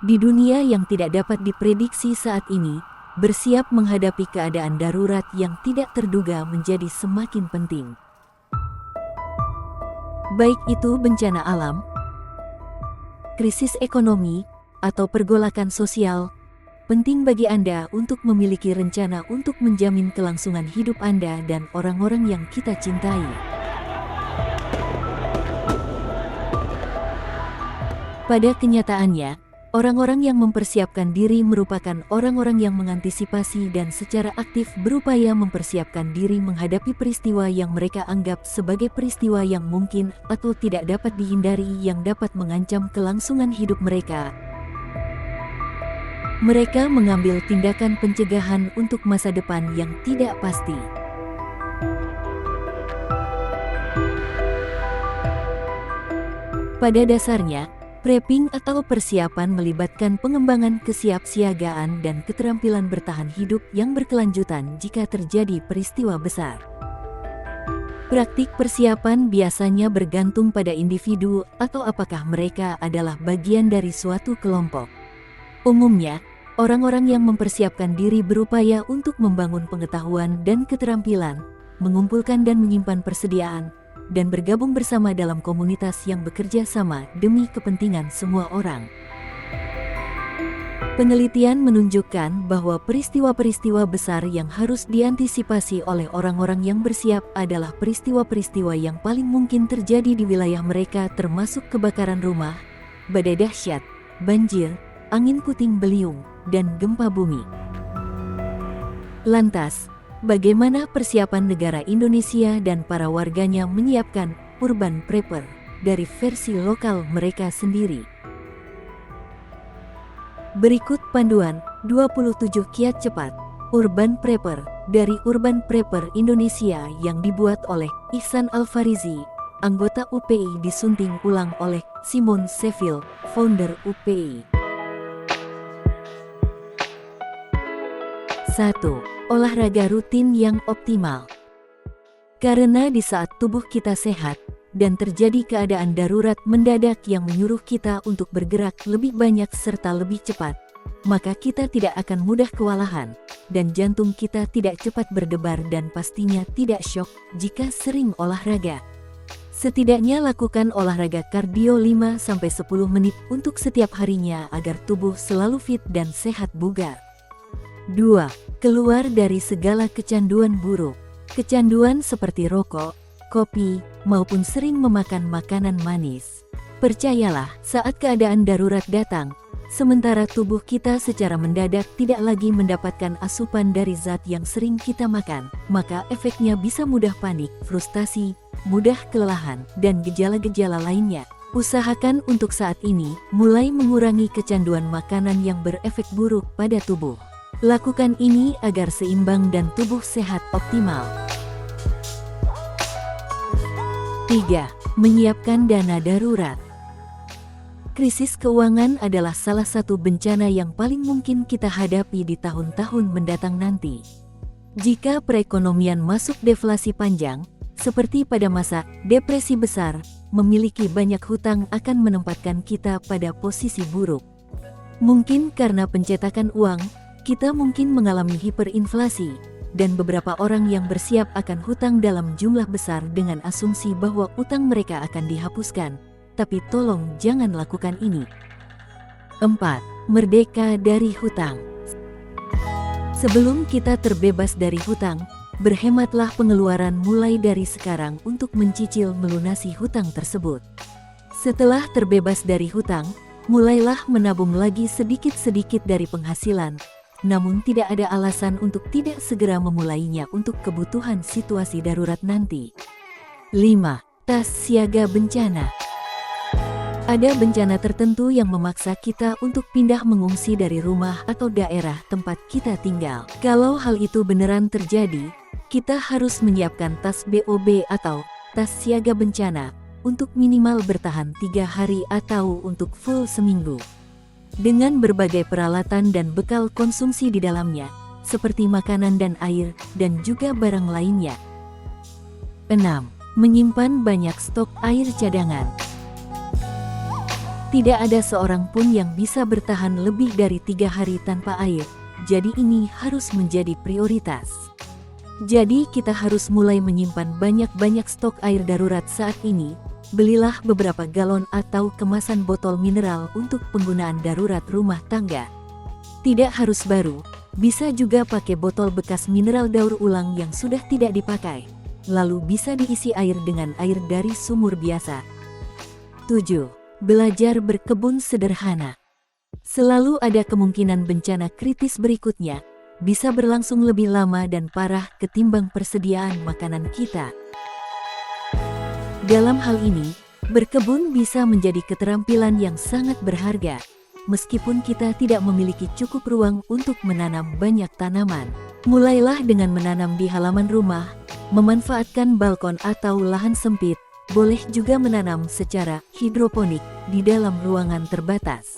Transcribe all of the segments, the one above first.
Di dunia yang tidak dapat diprediksi saat ini, bersiap menghadapi keadaan darurat yang tidak terduga menjadi semakin penting. Baik itu bencana alam, krisis ekonomi, atau pergolakan sosial, penting bagi Anda untuk memiliki rencana untuk menjamin kelangsungan hidup Anda dan orang-orang yang kita cintai. Pada kenyataannya, orang-orang yang mempersiapkan diri merupakan orang-orang yang mengantisipasi dan secara aktif berupaya mempersiapkan diri menghadapi peristiwa yang mereka anggap sebagai peristiwa yang mungkin atau tidak dapat dihindari yang dapat mengancam kelangsungan hidup mereka. Mereka mengambil tindakan pencegahan untuk masa depan yang tidak pasti. Pada dasarnya, prepping atau persiapan melibatkan pengembangan kesiapsiagaan dan keterampilan bertahan hidup yang berkelanjutan jika terjadi peristiwa besar. Praktik persiapan biasanya bergantung pada individu atau apakah mereka adalah bagian dari suatu kelompok. Umumnya, orang-orang yang mempersiapkan diri berupaya untuk membangun pengetahuan dan keterampilan, mengumpulkan dan menyimpan persediaan, dan bergabung bersama dalam komunitas yang bekerja sama demi kepentingan semua orang. Penelitian menunjukkan bahwa peristiwa-peristiwa besar yang harus diantisipasi oleh orang-orang yang bersiap adalah peristiwa-peristiwa yang paling mungkin terjadi di wilayah mereka, termasuk kebakaran rumah, badai dahsyat, banjir, angin puting beliung, dan gempa bumi. Lantas, bagaimana persiapan negara Indonesia dan para warganya menyiapkan urban prepper dari versi lokal mereka sendiri? Berikut panduan 27 kiat cepat urban prepper dari Urban Prepper Indonesia yang dibuat oleh Ihsan Alfarizi, anggota UPI, disunting ulang oleh Simon Seville, founder UPI. 1. Olahraga rutin yang optimal. Karena di saat tubuh kita sehat dan terjadi keadaan darurat mendadak yang menyuruh kita untuk bergerak lebih banyak serta lebih cepat, maka kita tidak akan mudah kewalahan dan jantung kita tidak cepat berdebar dan pastinya tidak syok jika sering olahraga. Setidaknya lakukan olahraga kardio 5-10 menit untuk setiap harinya agar tubuh selalu fit dan sehat bugar. 2. Keluar dari segala kecanduan buruk. Kecanduan seperti rokok, kopi, maupun sering memakan makanan manis. Percayalah, saat keadaan darurat datang, sementara tubuh kita secara mendadak tidak lagi mendapatkan asupan dari zat yang sering kita makan, maka efeknya bisa mudah panik, frustasi, mudah kelelahan, dan gejala-gejala lainnya. Usahakan untuk saat ini mulai mengurangi kecanduan makanan yang berefek buruk pada tubuh. Lakukan ini agar seimbang dan tubuh sehat optimal. 3. Menyiapkan dana darurat. Krisis keuangan adalah salah satu bencana yang paling mungkin kita hadapi di tahun-tahun mendatang nanti. Jika perekonomian masuk deflasi panjang, seperti pada masa depresi besar, memiliki banyak hutang akan menempatkan kita pada posisi buruk. Mungkin karena pencetakan uang, kita mungkin mengalami hiperinflasi, dan beberapa orang yang bersiap akan hutang dalam jumlah besar dengan asumsi bahwa utang mereka akan dihapuskan. Tapi tolong jangan lakukan ini. 4. Merdeka dari hutang. Sebelum kita terbebas dari hutang, berhematlah pengeluaran mulai dari sekarang untuk mencicil melunasi hutang tersebut. Setelah terbebas dari hutang, mulailah menabung lagi sedikit-sedikit dari penghasilan. Namun tidak ada alasan untuk tidak segera memulainya untuk kebutuhan situasi darurat nanti. 5. Tas siaga bencana. Ada bencana tertentu yang memaksa kita untuk pindah mengungsi dari rumah atau daerah tempat kita tinggal. Kalau hal itu beneran terjadi, kita harus menyiapkan tas BOB atau tas siaga bencana untuk minimal bertahan 3 hari atau untuk full seminggu. Dengan berbagai peralatan dan bekal konsumsi di dalamnya, seperti makanan dan air, dan juga barang lainnya. 6. Menyimpan banyak stok air cadangan. Tidak ada seorang pun yang bisa bertahan lebih dari 3 hari tanpa air, jadi ini harus menjadi prioritas. Jadi kita harus mulai menyimpan banyak-banyak stok air darurat saat ini. Belilah beberapa galon atau kemasan botol mineral untuk penggunaan darurat rumah tangga. Tidak harus baru, bisa juga pakai botol bekas mineral daur ulang yang sudah tidak dipakai. Lalu bisa diisi air dengan air dari sumur biasa. 7. Belajar berkebun sederhana. Selalu ada kemungkinan bencana kritis berikutnya bisa berlangsung lebih lama dan parah ketimbang persediaan makanan kita. Dalam hal ini, berkebun bisa menjadi keterampilan yang sangat berharga, meskipun kita tidak memiliki cukup ruang untuk menanam banyak tanaman. Mulailah dengan menanam di halaman rumah, memanfaatkan balkon atau lahan sempit, boleh juga menanam secara hidroponik di dalam ruangan terbatas.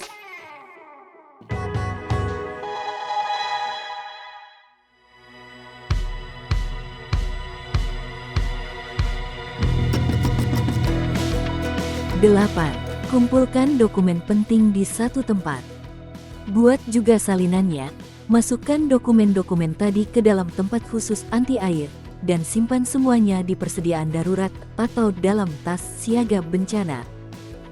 Delapan. Kumpulkan dokumen penting di satu tempat. Buat juga salinannya, masukkan dokumen-dokumen tadi ke dalam tempat khusus anti air, dan simpan semuanya di persediaan darurat atau dalam tas siaga bencana.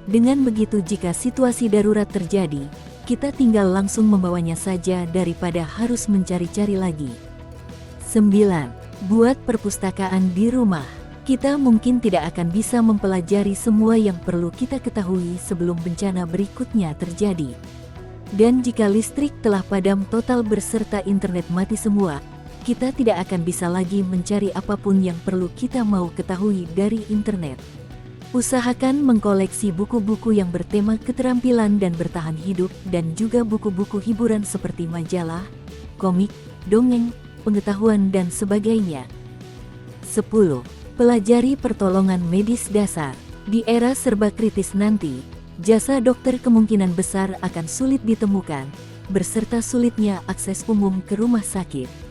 Dengan begitu jika situasi darurat terjadi, kita tinggal langsung membawanya saja daripada harus mencari-cari lagi. 9. Buat perpustakaan di rumah. Kita mungkin tidak akan bisa mempelajari semua yang perlu kita ketahui sebelum bencana berikutnya terjadi. Dan jika listrik telah padam total berserta internet mati semua, kita tidak akan bisa lagi mencari apapun yang perlu kita mau ketahui dari internet. Usahakan mengkoleksi buku-buku yang bertema keterampilan dan bertahan hidup dan juga buku-buku hiburan seperti majalah, komik, dongeng, pengetahuan dan sebagainya. 10. Pelajari pertolongan medis dasar. Di era serba kritis nanti, jasa dokter kemungkinan besar akan sulit ditemukan, berserta sulitnya akses umum ke rumah sakit.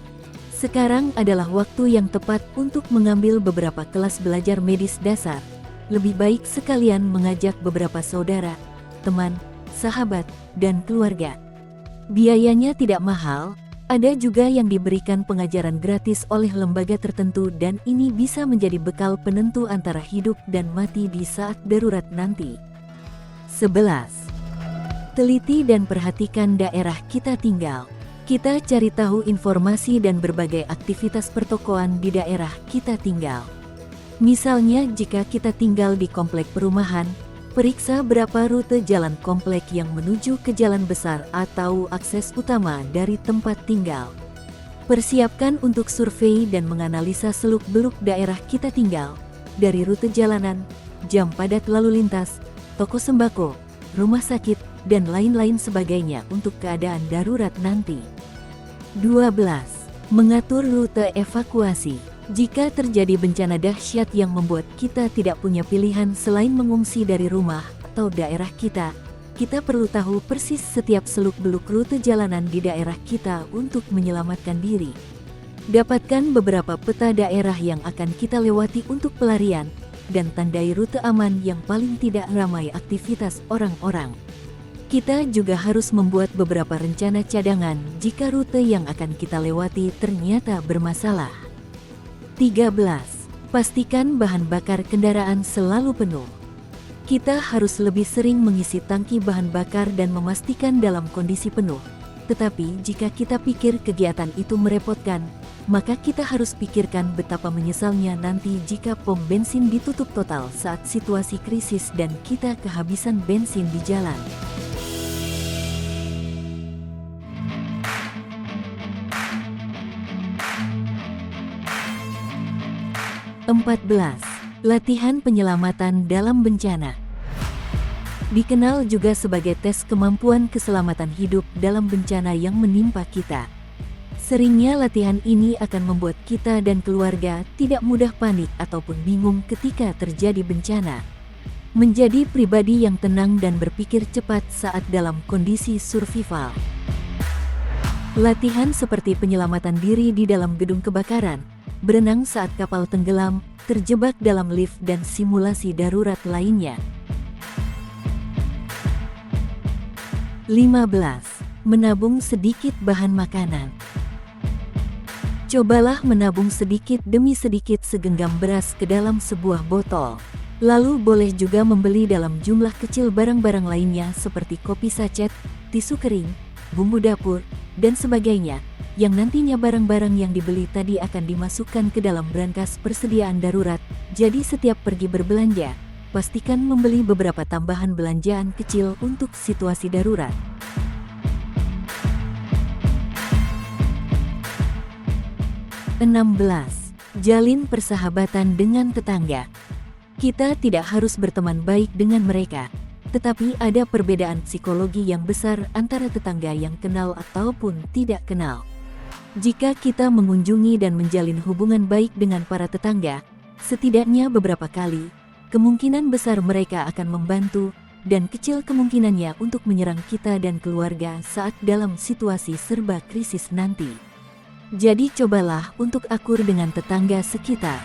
Sekarang adalah waktu yang tepat untuk mengambil beberapa kelas belajar medis dasar. Lebih baik sekalian mengajak beberapa saudara, teman, sahabat, dan keluarga. Biayanya tidak mahal. Ada juga yang diberikan pengajaran gratis oleh lembaga tertentu dan ini bisa menjadi bekal penentu antara hidup dan mati di saat darurat nanti. 11. Teliti dan perhatikan daerah kita tinggal. Kita cari tahu informasi dan berbagai aktivitas pertokoan di daerah kita tinggal. Misalnya jika kita tinggal di komplek perumahan, periksa berapa rute jalan komplek yang menuju ke jalan besar atau akses utama dari tempat tinggal. Persiapkan untuk survei dan menganalisa seluk-beluk daerah kita tinggal, dari rute jalanan, jam padat lalu lintas, toko sembako, rumah sakit, dan lain-lain sebagainya untuk keadaan darurat nanti. 12. Mengatur rute evakuasi. Jika terjadi bencana dahsyat yang membuat kita tidak punya pilihan selain mengungsi dari rumah atau daerah kita perlu tahu persis setiap seluk-beluk rute jalanan di daerah kita untuk menyelamatkan diri. Dapatkan beberapa peta daerah yang akan kita lewati untuk pelarian, dan tandai rute aman yang paling tidak ramai aktivitas orang-orang. Kita juga harus membuat beberapa rencana cadangan jika rute yang akan kita lewati ternyata bermasalah. 13. Pastikan bahan bakar kendaraan selalu penuh. Kita harus lebih sering mengisi tangki bahan bakar dan memastikan dalam kondisi penuh. Tetapi jika kita pikir kegiatan itu merepotkan, maka kita harus pikirkan betapa menyesalnya nanti jika pom bensin ditutup total saat situasi krisis dan kita kehabisan bensin di jalan. 14. Latihan penyelamatan dalam bencana. Dikenal juga sebagai tes kemampuan keselamatan hidup dalam bencana yang menimpa kita. Seringnya latihan ini akan membuat kita dan keluarga tidak mudah panik ataupun bingung ketika terjadi bencana. Menjadi pribadi yang tenang dan berpikir cepat saat dalam kondisi survival. Latihan seperti penyelamatan diri di dalam gedung kebakaran, berenang saat kapal tenggelam, terjebak dalam lift dan simulasi darurat lainnya. 15. Menabung sedikit bahan makanan. Cobalah menabung sedikit demi sedikit segenggam beras ke dalam sebuah botol. Lalu boleh juga membeli dalam jumlah kecil barang-barang lainnya seperti kopi sachet, tisu kering, bumbu dapur, dan sebagainya, yang nantinya barang-barang yang dibeli tadi akan dimasukkan ke dalam brankas persediaan darurat. Jadi setiap pergi berbelanja, pastikan membeli beberapa tambahan belanjaan kecil untuk situasi darurat. 16. Jalin persahabatan dengan tetangga. Kita tidak harus berteman baik dengan mereka, tetapi ada perbedaan psikologi yang besar antara tetangga yang kenal ataupun tidak kenal. Jika kita mengunjungi dan menjalin hubungan baik dengan para tetangga, setidaknya beberapa kali, kemungkinan besar mereka akan membantu, dan kecil kemungkinannya untuk menyerang kita dan keluarga saat dalam situasi serba krisis nanti. Jadi cobalah untuk akur dengan tetangga sekitar.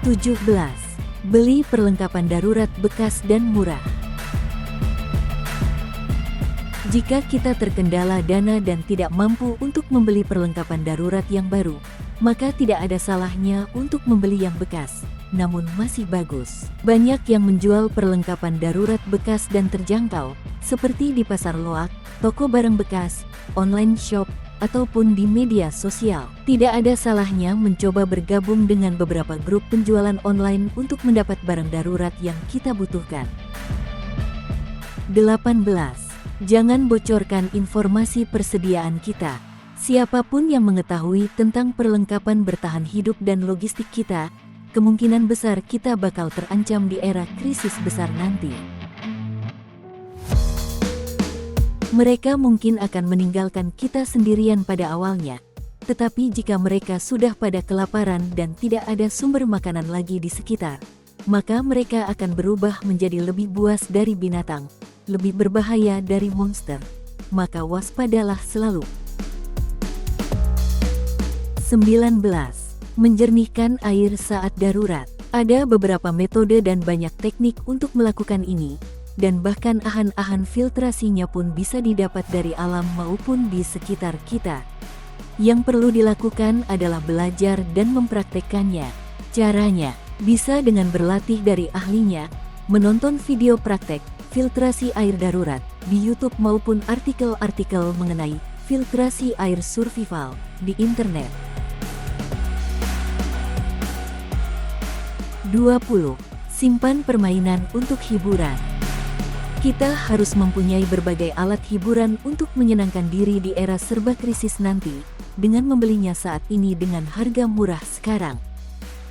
17. Beli perlengkapan darurat bekas dan murah. Jika kita terkendala dana dan tidak mampu untuk membeli perlengkapan darurat yang baru, maka tidak ada salahnya untuk membeli yang bekas, namun masih bagus. Banyak yang menjual perlengkapan darurat bekas dan terjangkau, seperti di pasar loak, toko barang bekas, online shop, ataupun di media sosial. Tidak ada salahnya mencoba bergabung dengan beberapa grup penjualan online untuk mendapat barang darurat yang kita butuhkan. 18. Jangan bocorkan informasi persediaan kita. Siapapun yang mengetahui tentang perlengkapan bertahan hidup dan logistik kita, kemungkinan besar kita bakal terancam di era krisis besar nanti. Mereka mungkin akan meninggalkan kita sendirian pada awalnya, tetapi jika mereka sudah pada kelaparan dan tidak ada sumber makanan lagi di sekitar, maka mereka akan berubah menjadi lebih buas dari binatang, lebih berbahaya dari monster. Maka waspadalah selalu. 19. Menjernihkan air saat darurat. Ada beberapa metode dan banyak teknik untuk melakukan ini, dan bahkan ahan-ahan filtrasinya pun bisa didapat dari alam maupun di sekitar kita. Yang perlu dilakukan adalah belajar dan mempraktekkannya. Caranya bisa dengan berlatih dari ahlinya, menonton video praktek filtrasi air darurat di YouTube maupun artikel-artikel mengenai filtrasi air survival di internet. 20. Simpan permainan untuk hiburan. Kita harus mempunyai berbagai alat hiburan untuk menyenangkan diri di era serba krisis nanti, dengan membelinya saat ini dengan harga murah sekarang.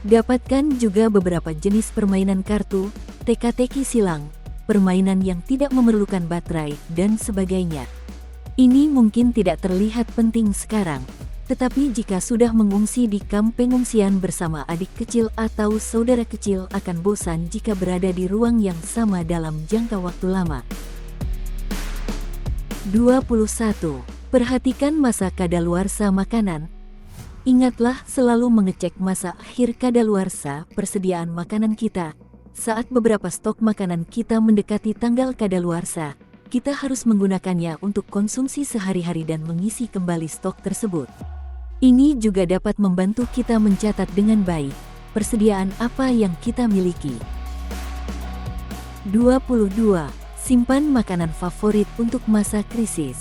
Dapatkan juga beberapa jenis permainan kartu, teka-teki silang, permainan yang tidak memerlukan baterai, dan sebagainya. Ini mungkin tidak terlihat penting sekarang, tetapi jika sudah mengungsi di kamp pengungsian bersama adik kecil atau saudara kecil akan bosan jika berada di ruang yang sama dalam jangka waktu lama. 21. Perhatikan masa kadaluarsa makanan. Ingatlah selalu mengecek masa akhir kadaluarsa persediaan makanan kita. Saat beberapa stok makanan kita mendekati tanggal kadaluarsa, kita harus menggunakannya untuk konsumsi sehari-hari dan mengisi kembali stok tersebut. Ini juga dapat membantu kita mencatat dengan baik persediaan apa yang kita miliki. 22. Simpan makanan favorit untuk masa krisis.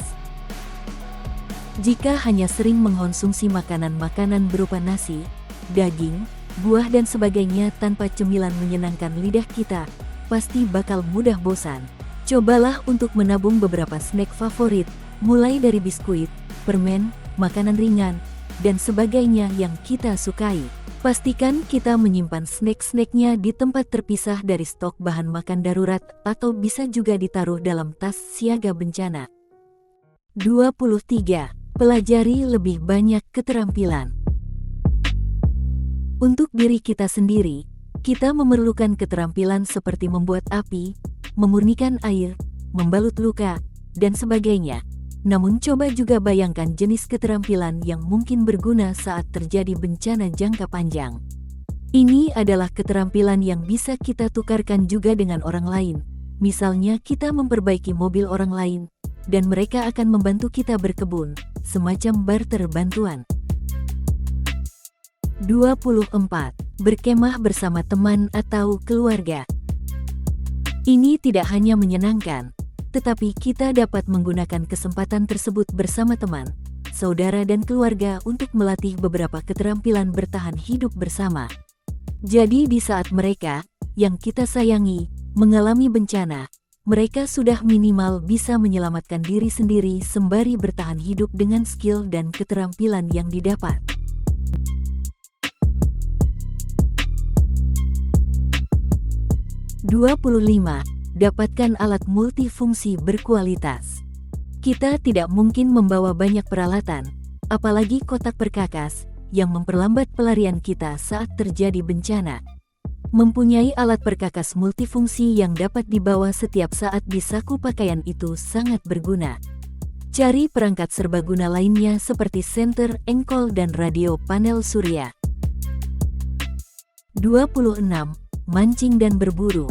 Jika hanya sering mengkonsumsi makanan-makanan berupa nasi, daging, buah dan sebagainya tanpa cemilan menyenangkan lidah kita, pasti bakal mudah bosan. Cobalah untuk menabung beberapa snack favorit, mulai dari biskuit, permen, makanan ringan, dan sebagainya yang kita sukai. Pastikan kita menyimpan snack-snacknya di tempat terpisah dari stok bahan makan darurat atau bisa juga ditaruh dalam tas siaga bencana. 23. Pelajari lebih banyak keterampilan. Untuk diri kita sendiri, kita memerlukan keterampilan seperti membuat api, memurnikan air, membalut luka, dan sebagainya. Namun coba juga bayangkan jenis keterampilan yang mungkin berguna saat terjadi bencana jangka panjang. Ini adalah keterampilan yang bisa kita tukarkan juga dengan orang lain. Misalnya kita memperbaiki mobil orang lain, dan mereka akan membantu kita berkebun, semacam barter bantuan. 24. Berkemah bersama teman atau keluarga. Ini tidak hanya menyenangkan, tetapi kita dapat menggunakan kesempatan tersebut bersama teman, saudara dan keluarga untuk melatih beberapa keterampilan bertahan hidup bersama. Jadi di saat mereka, yang kita sayangi, mengalami bencana, mereka sudah minimal bisa menyelamatkan diri sendiri sembari bertahan hidup dengan skill dan keterampilan yang didapat. 25. Dapatkan alat multifungsi berkualitas. Kita tidak mungkin membawa banyak peralatan, apalagi kotak perkakas, yang memperlambat pelarian kita saat terjadi bencana. Mempunyai alat perkakas multifungsi yang dapat dibawa setiap saat di saku pakaian itu sangat berguna. Cari perangkat serbaguna lainnya seperti senter, engkol dan radio panel surya. 26. Mancing dan berburu.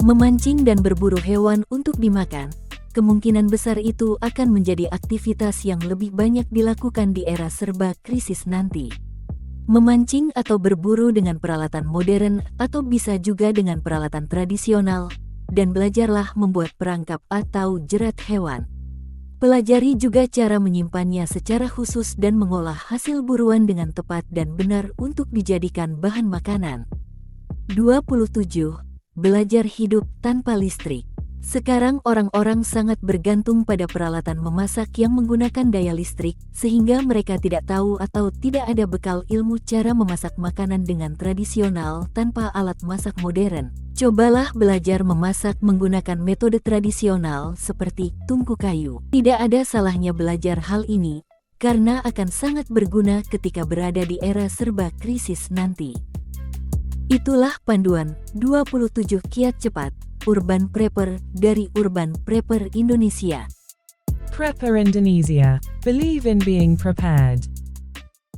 Memancing dan berburu hewan untuk dimakan, kemungkinan besar itu akan menjadi aktivitas yang lebih banyak dilakukan di era serba krisis nanti. Memancing atau berburu dengan peralatan modern atau bisa juga dengan peralatan tradisional, dan belajarlah membuat perangkap atau jerat hewan. Pelajari juga cara menyimpannya secara khusus dan mengolah hasil buruan dengan tepat dan benar untuk dijadikan bahan makanan. 27. Belajar hidup tanpa listrik. Sekarang orang-orang sangat bergantung pada peralatan memasak yang menggunakan daya listrik, sehingga mereka tidak tahu atau tidak ada bekal ilmu cara memasak makanan dengan tradisional tanpa alat masak modern. Cobalah belajar memasak menggunakan metode tradisional seperti tungku kayu. Tidak ada salahnya belajar hal ini, karena akan sangat berguna ketika berada di era serba krisis nanti. Itulah panduan 27 kiat cepat Urban Prepper dari Urban Prepper Indonesia. Prepper Indonesia. Believe in being prepared.